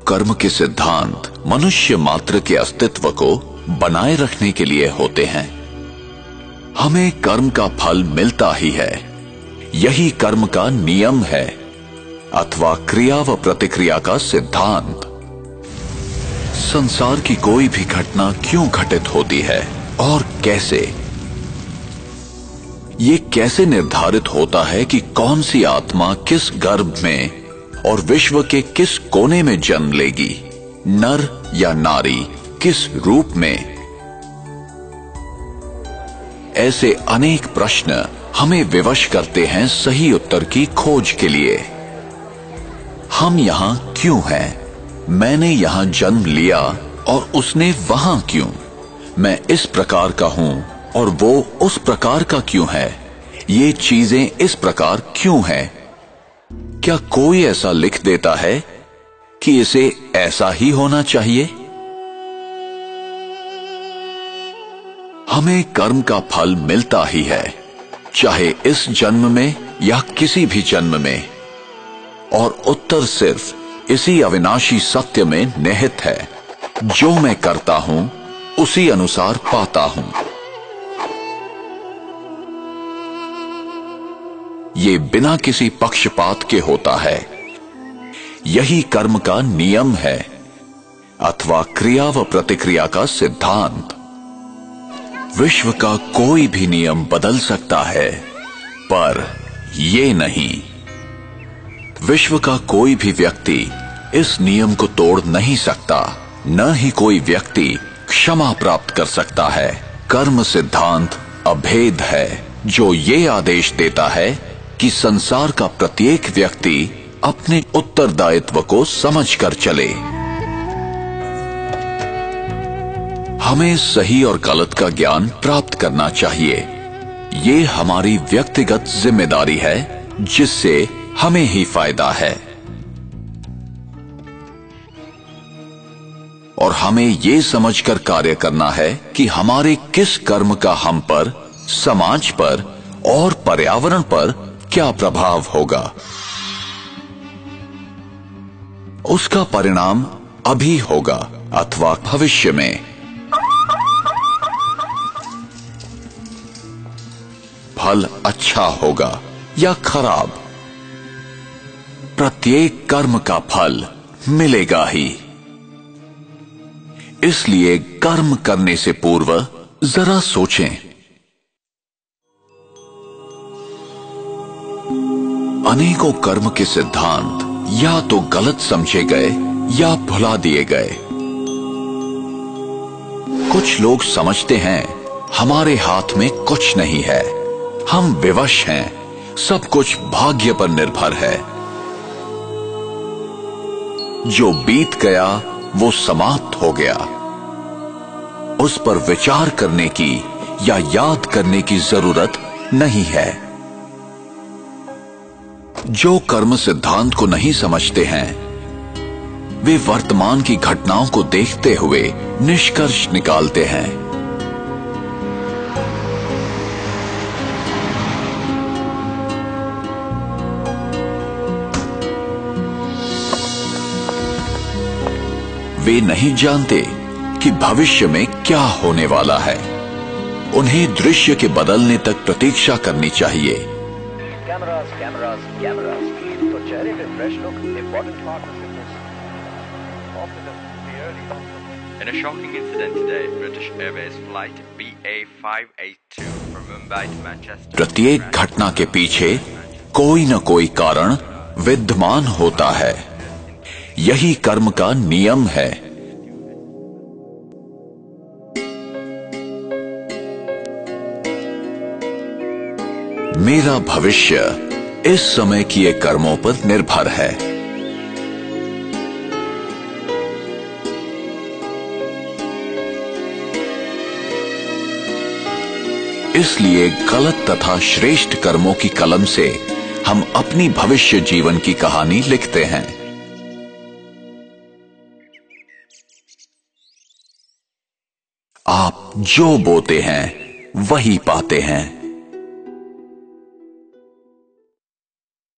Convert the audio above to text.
कर्म के सिद्धांत मनुष्य मात्र के अस्तित्व को बनाए रखने के लिए होते हैं। हमें कर्म का फल मिलता ही है, यही कर्म का नियम है अथवा क्रिया व प्रतिक्रिया का सिद्धांत। संसार की कोई भी घटना क्यों घटित होती है और कैसे, ये कैसे निर्धारित होता है कि कौन सी आत्मा किस गर्भ में और विश्व के किस कोने में जन्म लेगी, नर या नारी, किस रूप में। ऐसे अनेक प्रश्न हमें विवश करते हैं सही उत्तर की खोज के लिए। हम यहां क्यों हैं? मैंने यहां जन्म लिया और उसने वहां क्यों? मैं इस प्रकार का हूं और वो उस प्रकार का क्यों है? ये चीजें इस प्रकार क्यों हैं? क्या कोई ऐसा लिख देता है कि इसे ऐसा ही होना चाहिए? हमें कर्म का फल मिलता ही है, चाहे इस जन्म में या किसी भी जन्म में, और उत्तर सिर्फ इसी अविनाशी सत्य में निहित है, जो मैं करता हूं उसी अनुसार पाता हूं। ये बिना किसी पक्षपात के होता है, यही कर्म का नियम है अथवा क्रिया व प्रतिक्रिया का सिद्धांत। विश्व का कोई भी नियम बदल सकता है, पर ये नहीं। विश्व का कोई भी व्यक्ति इस नियम को तोड़ नहीं सकता, न ही कोई व्यक्ति क्षमा प्राप्त कर सकता है। कर्म सिद्धांत अभेद है, जो ये आदेश देता है कि संसार का प्रत्येक व्यक्ति अपने उत्तरदायित्व को समझकर चले। हमें सही और गलत का ज्ञान प्राप्त करना चाहिए। ये हमारी व्यक्तिगत जिम्मेदारी है, जिससे हमें ही फायदा है। और हमें ये समझकर कार्य करना है कि हमारे किस कर्म का हम पर, समाज पर और पर्यावरण पर क्या प्रभाव होगा। उसका परिणाम अभी होगा अथवा भविष्य में। फल अच्छा होगा या खराब, प्रत्येक कर्म का फल मिलेगा ही। इसलिए कर्म करने से पूर्व जरा सोचें। अनेकों कर्म के सिद्धांत या तो गलत समझे गए या भुला दिए गए। कुछ लोग समझते हैं हमारे हाथ में कुछ नहीं है, हम विवश हैं, सब कुछ भाग्य पर निर्भर है। जो बीत गया वो समाप्त हो गया, उस पर विचार करने की या याद करने की जरूरत नहीं है। जो कर्म सिद्धांत को नहीं समझते हैं, वे वर्तमान की घटनाओं को देखते हुए निष्कर्ष निकालते हैं। वे नहीं जानते कि भविष्य में क्या होने वाला है। उन्हें दृश्य के बदलने तक प्रतीक्षा करनी चाहिए। Cameras, cameras, cameras. तो चेहरे पे fresh look, important part of In a shocking incident today, British Airways flight BA582 from Mumbai to Manchester. प्रत्येक घटना के पीछे कोई न कोई कारण विद्यमान होता है, यही कर्म का नियम है। मेरा भविष्य इस समय किए कर्मों पर निर्भर है। इसलिए गलत तथा श्रेष्ठ कर्मों की कलम से हम अपनी भविष्य जीवन की कहानी लिखते हैं। आप जो बोते हैं वही पाते हैं।